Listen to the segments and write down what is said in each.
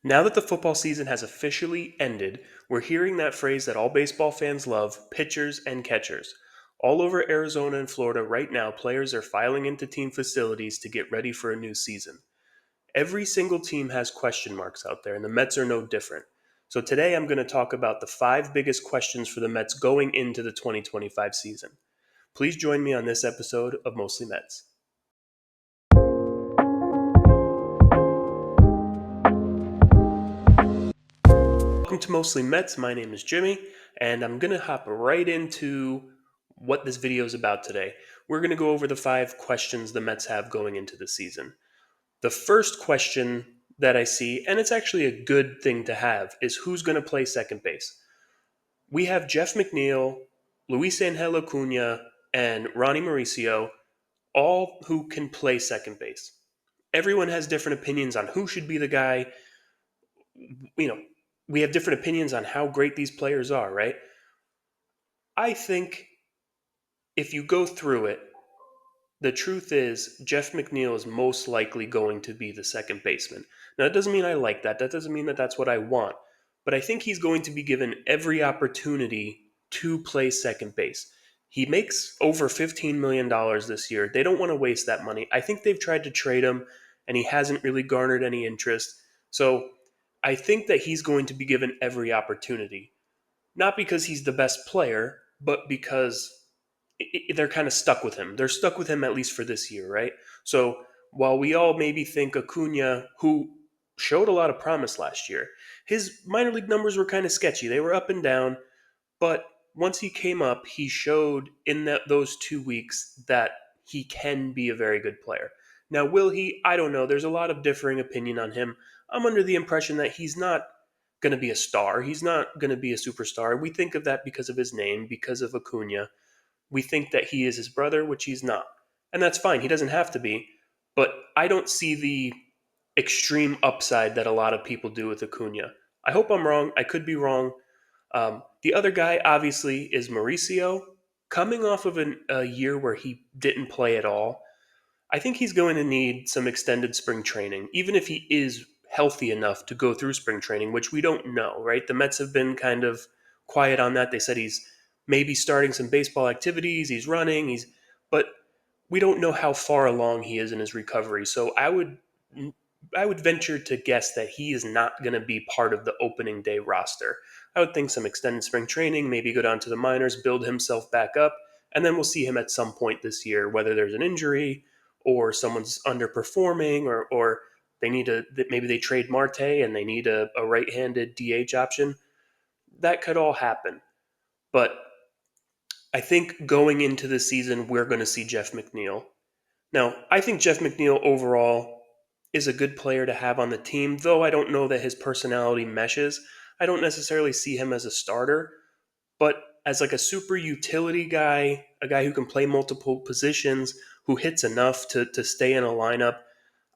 Now that the football season has officially ended, we're hearing that phrase that all baseball fans love, pitchers and catchers. All over Arizona and Florida right now, players are filing into team facilities to get ready for a new season. Every single team has question marks out there, and the Mets are no different. So today I'm going to talk about the five biggest questions for the Mets going into the 2025 season. Please join me on this episode of Mostly Mets. Welcome to Mostly Mets. My name is Jimmy, and I'm going to hop right into what this video is about today. We're going to go over the five questions the Mets have going into the season. The first question that I see, and it's actually a good thing to have, is who's going to play second base. We have Jeff McNeil, Luis Angel Acuna, and Ronnie Mauricio, all who can play second base. Everyone has different opinions on who should be the guy. You know, we have different opinions on how great these players are, right? I think if you go through it, the truth is Jeff McNeil is most likely going to be the second baseman. Now, that doesn't mean I like that. That doesn't mean that that's what I want. But I think he's going to be given every opportunity to play second base. He makes over $15 million this year. They don't want to waste that money. I think they've tried to trade him, and he hasn't really garnered any interest. So I think that he's going to be given every opportunity. Not because he's the best player, but because they're kind of stuck with him. They're stuck with him at least for this year, right? So while we all maybe think Acuna, who showed a lot of promise last year, his minor league numbers were kind of sketchy. They were up and down, but once he came up, he showed in those 2 weeks that he can be a very good player. Now, will he? I don't know. There's a lot of differing opinion on him. I'm under the impression that he's not going to be a star. He's not going to be a superstar. We think of that because of his name, because of Acuna. We think that he is his brother, which he's not. And that's fine. He doesn't have to be. But I don't see the extreme upside that a lot of people do with Acuna. I hope I'm wrong. I could be wrong. The other guy, obviously, is Mauricio. Coming off of a year where he didn't play at all, I think he's going to need some extended spring training, even if he is healthy enough to go through spring training, which we don't know, right? The Mets have been kind of quiet on that. They said he's maybe starting some baseball activities, he's running, but we don't know how far along he is in his recovery. So I would venture to guess that he is not going to be part of the opening day roster. I would think some extended spring training, maybe go down to the minors, build himself back up, and then we'll see him at some point this year, whether there's an injury or someone's underperforming or they need maybe they trade Marte and they need a right-handed DH option. That could all happen. But I think going into the season, we're going to see Jeff McNeil. Now, I think Jeff McNeil overall is a good player to have on the team, though I don't know that his personality meshes. I don't necessarily see him as a starter, but as like a super utility guy, a guy who can play multiple positions, who hits enough to stay in a lineup,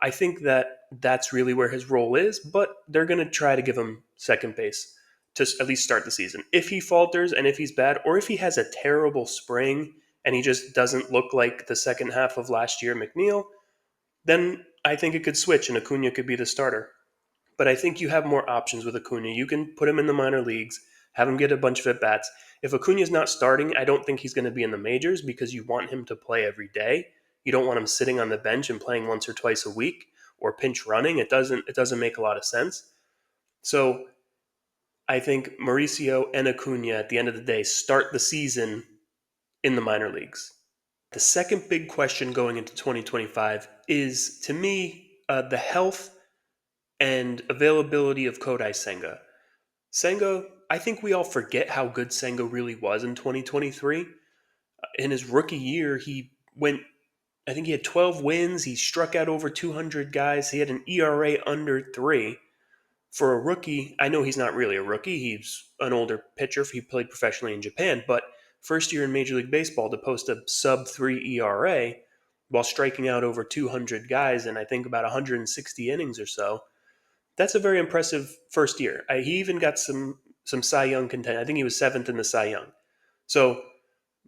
I think that that's really where his role is, but they're going to try to give him second base to at least start the season. If he falters and if he's bad, or if he has a terrible spring and he just doesn't look like the second half of last year, McNeil, then I think it could switch and Acuna could be the starter. But I think you have more options with Acuna. You can put him in the minor leagues, have him get a bunch of at bats. If Acuna's not starting, I don't think he's going to be in the majors because you want him to play every day. You don't want him sitting on the bench and playing once or twice a week or pinch running. It doesn't make a lot of sense. So I think Mauricio and Acuna at the end of the day start the season in the minor leagues. The second big question going into 2025 is, to me, the health and availability of Kodai Senga. Senga, I think we all forget how good Senga really was in 2023. In his rookie year, I think he had 12 wins. He struck out over 200 guys. He had an ERA under 3. For a rookie, I know he's not really a rookie. He's an older pitcher. He played professionally in Japan, but first year in Major League Baseball to post a sub 3 ERA while striking out over 200 guys in I think about 160 innings or so. That's a very impressive first year. He even got some Cy Young content. I think he was seventh in the Cy Young. So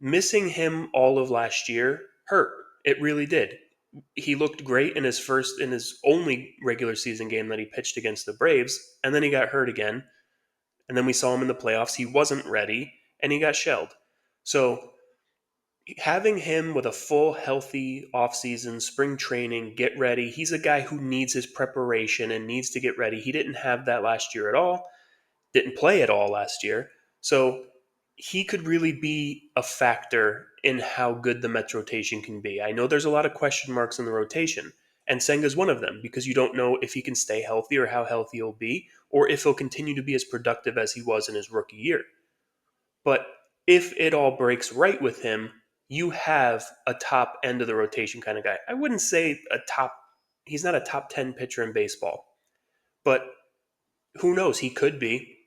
missing him all of last year hurt. It really did. He looked great in his only regular season game that he pitched against the Braves, and then he got hurt again. And then we saw him in the playoffs. He wasn't ready, and he got shelled. So having him with a full, healthy offseason, spring training, get ready, he's a guy who needs his preparation and needs to get ready. He didn't have that last year at all, didn't play at all last year. So he could really be a factor in how good the Mets rotation can be. I know there's a lot of question marks in the rotation, and Senga's one of them because you don't know if he can stay healthy or how healthy he'll be, or if he'll continue to be as productive as he was in his rookie year. But if it all breaks right with him, you have a top end of the rotation kind of guy. I wouldn't say he's not a top 10 pitcher in baseball, but who knows? He could be.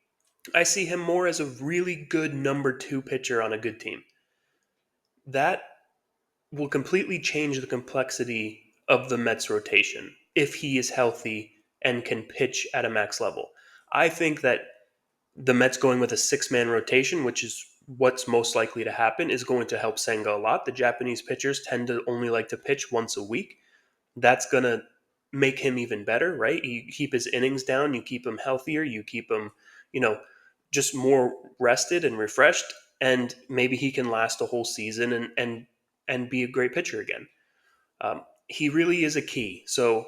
I see him more as a really good number two pitcher on a good team. That will completely change the complexity of the Mets rotation if he is healthy and can pitch at a max level. I think that the Mets going with a six-man rotation, which is what's most likely to happen, is going to help Senga a lot. The Japanese pitchers tend to only like to pitch once a week. That's going to make him even better, right? You keep his innings down, you keep him healthier, you keep him, you know, just more rested and refreshed, and maybe he can last a whole season and be a great pitcher again. He really is a key. So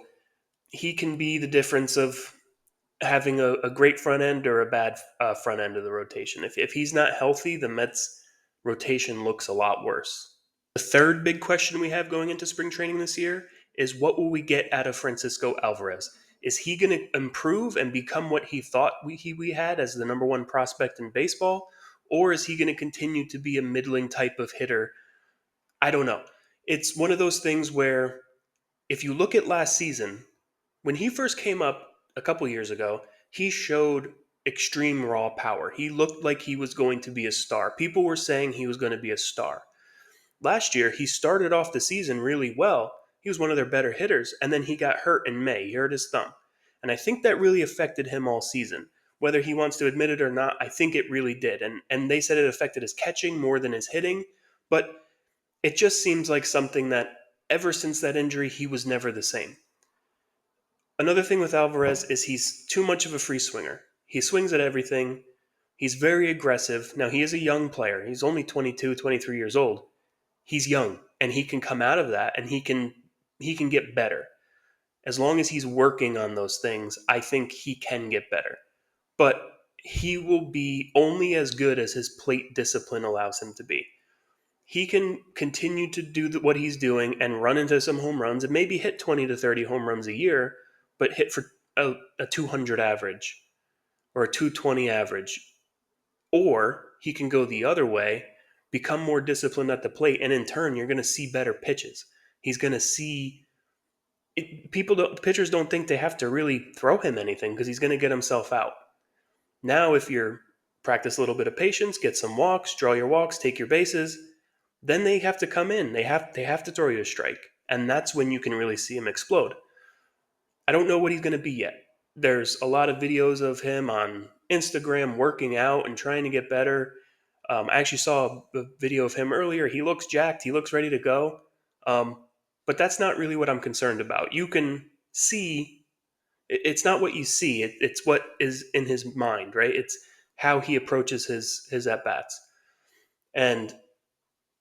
he can be the difference of having a great front end or a bad front end of the rotation. If he's not healthy, the Mets rotation looks a lot worse. The third big question we have going into spring training this year is what will we get out of Francisco Alvarez? Is he going to improve and become what he thought we had as the number one prospect in baseball? Or is he going to continue to be a middling type of hitter? I don't know. It's one of those things where if you look at last season, when he first came up a couple years ago, he showed extreme raw power. He looked like he was going to be a star. People were saying he was going to be a star. Last year, he started off the season really well. He was one of their better hitters, and then he got hurt in May. He hurt his thumb. And I think that really affected him all season. Whether he wants to admit it or not, I think it really did. And they said it affected his catching more than his hitting. But it just seems like something that ever since that injury, he was never the same. Another thing with Alvarez is he's too much of a free swinger. He swings at everything. He's very aggressive. Now, he is a young player. He's only 22, 23 years old. He's young, and he can come out of that, and he can get better. As long as he's working on those things, I think he can get better. But he will be only as good as his plate discipline allows him to be. He can continue to do what he's doing and run into some home runs and maybe hit 20 to 30 home runs a year, but hit for a 200 average or a 220 average. Or he can go the other way, become more disciplined at the plate, and in turn, you're going to see better pitches. He's going to see pitchers don't think they have to really throw him anything because he's going to get himself out. Now, if you're practice a little bit of patience, get some walks, draw your walks, take your bases, then they have to come in. They have to throw you a strike, and that's when you can really see him explode. I don't know what he's going to be yet. There's a lot of videos of him on Instagram working out and trying to get better. I actually saw a video of him earlier. He looks jacked. He looks ready to go. Um, but that's not really what I'm concerned about. You can see it's not what you see. It's what is in his mind, right? It's how he approaches his at bats. And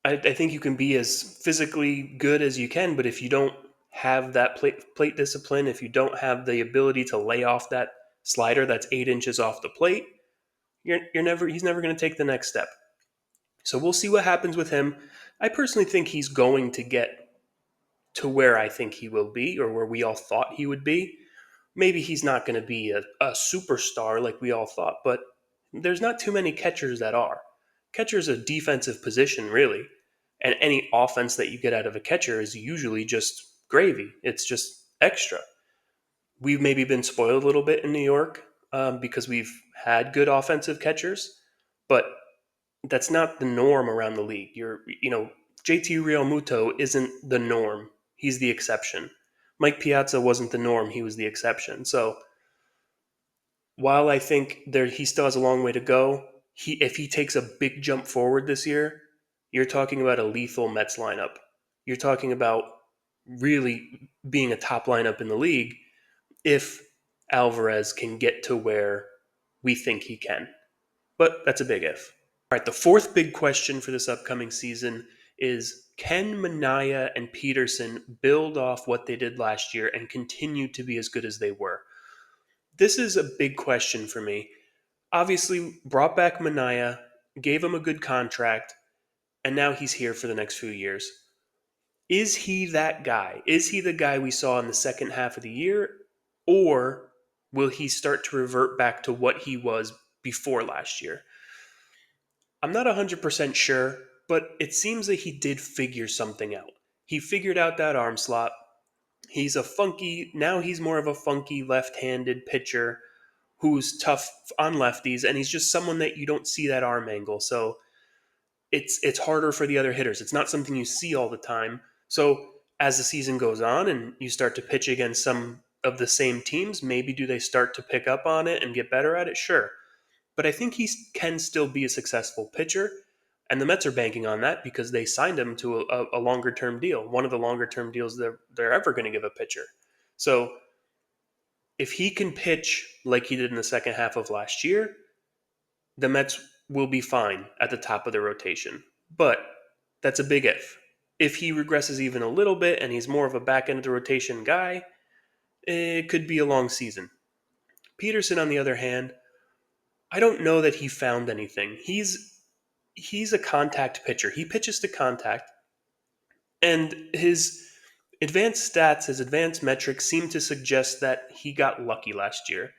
I think you can be as physically good as you can, but if you don't have that plate discipline, if you don't have the ability to lay off that slider that's 8 inches off the plate, he's never going to take the next step. So we'll see what happens with him. I personally think he's going to get to where I think he will be, or where we all thought he would be. Maybe he's not going to be a superstar like we all thought, but there's not too many catchers that are. Catcher's a defensive position, really. And any offense that you get out of a catcher is usually just gravy. It's just extra. We've maybe been spoiled a little bit in New York because we've had good offensive catchers, but that's not the norm around the league. JT Realmuto isn't the norm. He's the exception. Mike Piazza wasn't the norm. He was the exception. So while I think he still has a long way to go, if he takes a big jump forward this year, you're talking about a lethal Mets lineup. You're talking about really being a top lineup in the league if Alvarez can get to where we think he can. But that's a big if. All right, the fourth big question for this upcoming season is, can Manaea and Peterson build off what they did last year and continue to be as good as they were? This is a big question for me. Obviously, brought back Manaea, gave him a good contract, and now he's here for the next few years. Is he that guy? Is he the guy we saw in the second half of the year? Or will he start to revert back to what he was before last year? I'm not 100% sure, but it seems that he did figure something out. He figured out that arm slot. Now he's more of a funky left handed pitcher who's tough on lefties, and he's just someone that you don't see that arm angle. So it's harder for the other hitters. It's not something you see all the time. So as the season goes on and you start to pitch against some of the same teams, maybe do they start to pick up on it and get better at it? Sure. But I think he can still be a successful pitcher. And the Mets are banking on that because they signed him to a longer term deal, one of the longer term deals they're ever going to give a pitcher. So if he can pitch like he did in the second half of last year, the Mets will be fine at the top of the rotation. But that's a big if. If he regresses even a little bit and he's more of a back end of the rotation guy, it could be a long season. Peterson, on the other hand, I don't know that he found anything. He's a contact pitcher. He pitches to contact, and his advanced stats, his advanced metrics seem to suggest that he got lucky last year.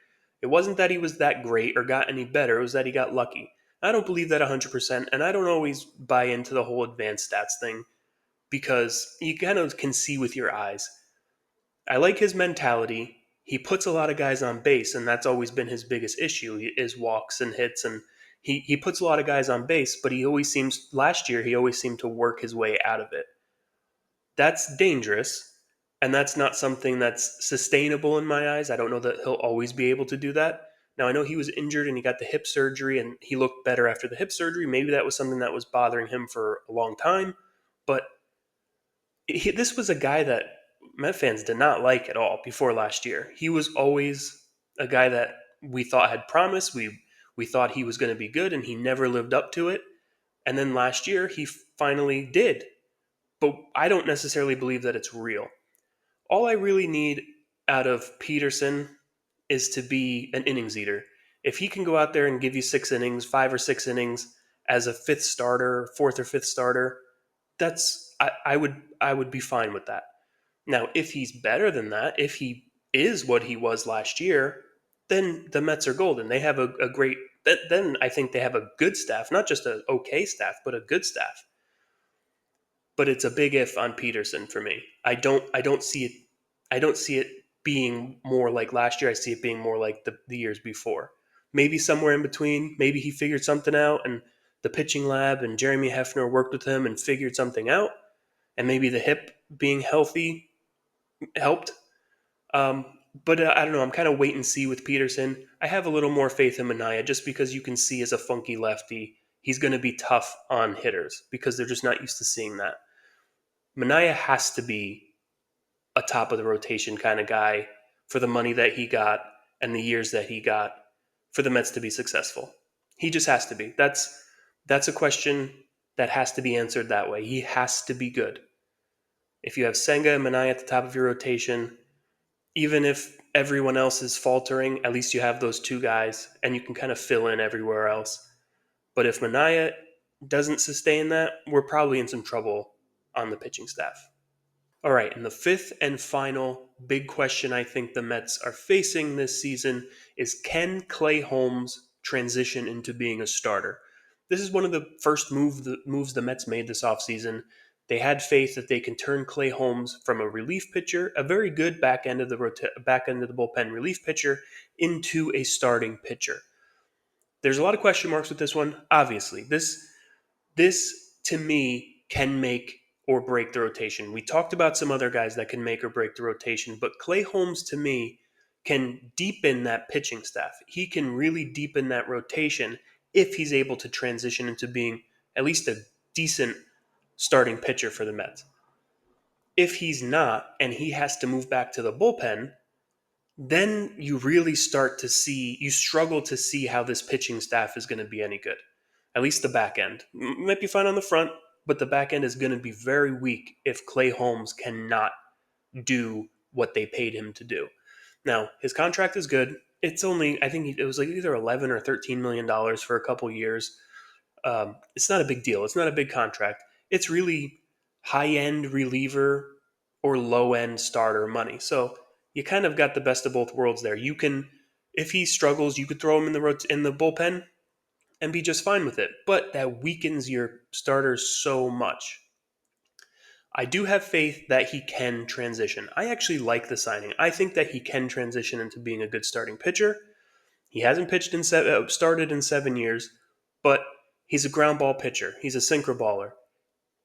It wasn't that he was that great or got any better, it was that he got lucky. I don't believe that 100%, and I don't always buy into the whole advanced stats thing because you kind of can see with your eyes. I like his mentality. He puts a lot of guys on base, and that's always been his biggest issue is walks and hits, and he puts a lot of guys on base, but last year he always seemed to work his way out of it. That's dangerous, and that's not something that's sustainable in my eyes. I don't know that he'll always be able to do that. Now, I know he was injured and he got the hip surgery and he looked better after the hip surgery. Maybe that was something that was bothering him for a long time, but this was a guy that Met fans did not like at all before last year. He was always a guy that we thought had promise. We thought he was going to be good, and he never lived up to it. And then last year, he finally did. But I don't necessarily believe that it's real. All I really need out of Peterson is to be an innings eater. If he can go out there and give you 6 innings, 5 or 6 innings as a fifth starter, fourth or fifth starter, I would be fine with that. Now, if he's better than that, if he is what he was last year, then the Mets are golden. They have a great. Then I think they have a good staff, not just an okay staff, but a good staff. But it's a big if on Peterson for me. I don't see it. I don't see it being more like last year. I see it being more like the years before. Maybe somewhere in between. Maybe he figured something out, and the pitching lab and Jeremy Hefner worked with him and figured something out. And maybe the hip being healthy helped. Um, but I don't know. I'm kind of wait and see with Peterson. I have a little more faith in Manaea just because you can see as a funky lefty, he's going to be tough on hitters because they're just not used to seeing that. Manaea has to be a top of the rotation kind of guy for the money that he got and the years that he got for the Mets to be successful. He just has to be. That's a question that has to be answered that way. He has to be good. If you have Senga and Manaea at the top of your rotation, even if everyone else is faltering, at least you have those two guys and you can kind of fill in everywhere else. But if Manaea doesn't sustain that, we're probably in some trouble on the pitching staff. All right, and the fifth and final big question I think the Mets are facing this season is, can Clay Holmes transition into being a starter? This is one of the first moves the Mets made this offseason. They had faith that they can turn Clay Holmes from a relief pitcher, a very good back end of the bullpen relief pitcher, into a starting pitcher. There's a lot of question marks with this one. Obviously, this to me can make or break the rotation. We talked about some other guys that can make or break the rotation, but Clay Holmes to me can deepen that pitching staff. He can really deepen that rotation if he's able to transition into being at least a decent starting pitcher for the Mets. If he's not and he has to move back to the bullpen, then you really start to see, you struggle to see how this pitching staff is going to be any good. At least the back end. Might be fine on the front, but the back end is going to be very weak if Clay Holmes cannot do what they paid him to do. Now, his contract is good. It's only, I think it was like either 11 or $13 million for a couple years. It's not a big deal. It's not a big contract. It's really high end reliever or low end starter money. So you kind of got the best of both worlds there. You can, if he struggles, you could throw him in the bullpen and be just fine with it. But that weakens your starters so much. I do have faith that he can transition. I actually like the signing. I think that he can transition into being a good starting pitcher. He hasn't started in 7 years, but he's a ground ball pitcher. He's a sinker baller.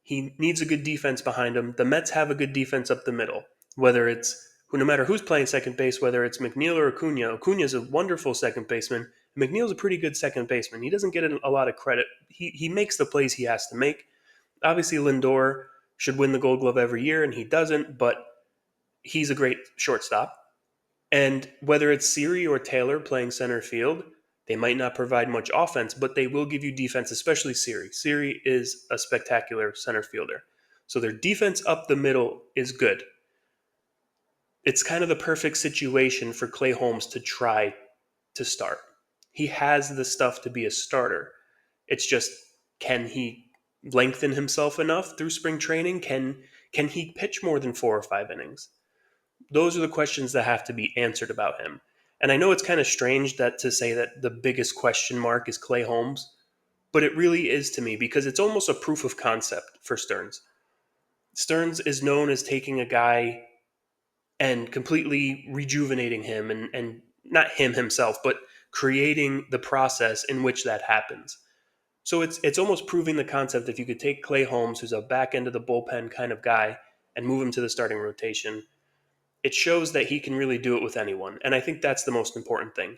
He needs a good defense behind him. The Mets have a good defense up the middle. No matter who's playing second base, whether it's McNeil or Acuna. Acuna's a wonderful second baseman. McNeil's a pretty good second baseman. He doesn't get a lot of credit. He makes the plays he has to make. Obviously, Lindor should win the Gold Glove every year, and he doesn't, but he's a great shortstop. And whether it's Siri or Taylor playing center field, they might not provide much offense, but they will give you defense, especially Siri. Siri is a spectacular center fielder. So their defense up the middle is good. It's kind of the perfect situation for Clay Holmes to try to start. He has the stuff to be a starter. It's just, can he lengthen himself enough through spring training? Can he pitch more than 4 or 5 innings? Those are the questions that have to be answered about him. And I know it's kind of strange that to say that the biggest question mark is Clay Holmes, but it really is to me because it's almost a proof of concept for Stearns. Stearns is known as taking a guy and completely rejuvenating him and not him himself, but creating the process in which that happens. So it's almost proving the concept if you could take Clay Holmes, who's a back end of the bullpen kind of guy, and move him to the starting rotation. It shows that he can really do it with anyone, and I think that's the most important thing.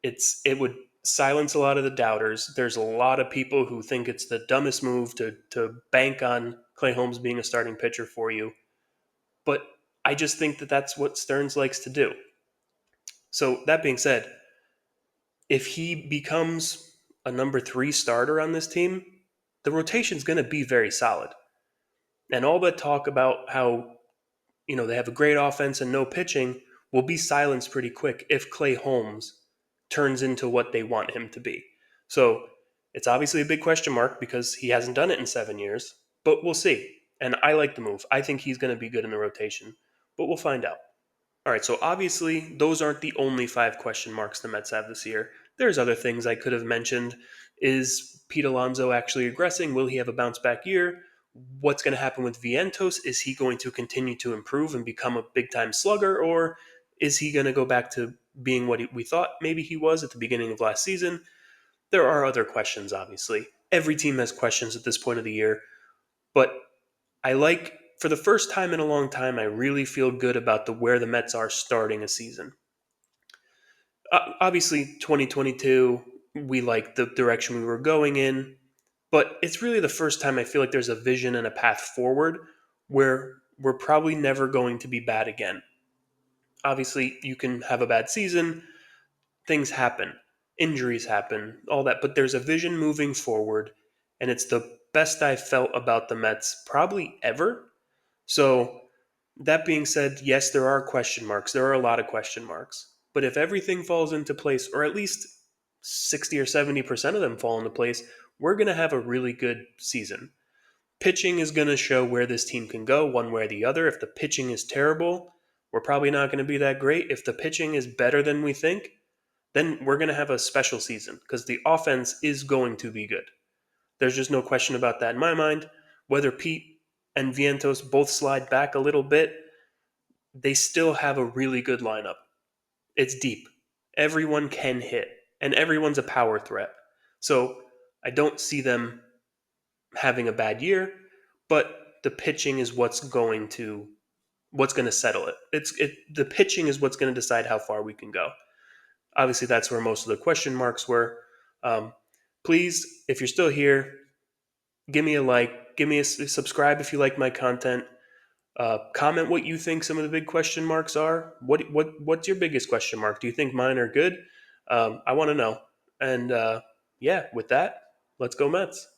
It would silence a lot of the doubters. There's a lot of people who think it's the dumbest move to bank on Clay Holmes being a starting pitcher for you, but I just think that that's what Stearns likes to do. So that being said, if he becomes a number 3 starter on this team, the rotation's going to be very solid. And all that talk about how they have a great offense and no pitching will be silenced pretty quick if Clay Holmes turns into what they want him to be. So it's obviously a big question mark because he hasn't done it in 7 years, but we'll see. And I like the move. I think he's going to be good in the rotation, but we'll find out. All right, so obviously those aren't the only 5 question marks the Mets have this year. There's other things I could have mentioned. Is Pete Alonso actually regressing? Will he have a bounce back year? What's going to happen with Vientos? Is he going to continue to improve and become a big time slugger, or is he going to go back to being what we thought maybe he was at the beginning of last season? There are other questions, obviously. Every team has questions at this point of the year, but for the first time in a long time, I really feel good about where the Mets are starting a season. Obviously, 2022, we like the direction we were going in, but it's really the first time I feel like there's a vision and a path forward where we're probably never going to be bad again. Obviously, you can have a bad season, things happen, injuries happen, all that, but there's a vision moving forward, and it's the best I've felt about the Mets probably ever. So, that being said, yes, there are question marks. There are a lot of question marks. But if everything falls into place, or at least 60 or 70% of them fall into place, we're going to have a really good season. Pitching is going to show where this team can go one way or the other. If the pitching is terrible, we're probably not going to be that great. If the pitching is better than we think, then we're going to have a special season because the offense is going to be good. There's just no question about that in my mind. Whether Pete and Vientos both slide back a little bit, they still have a really good lineup. It's deep. Everyone can hit, and everyone's a power threat. So I don't see them having a bad year, but the pitching is what's going to settle it. The pitching is what's going to decide how far we can go. Obviously, that's where most of the question marks were. Please, if you're still here, give me a like, give me a subscribe if you like my content. Comment what you think some of the big question marks are. What's your biggest question mark? Do you think mine are good? I want to know. And yeah, with that, let's go Mets.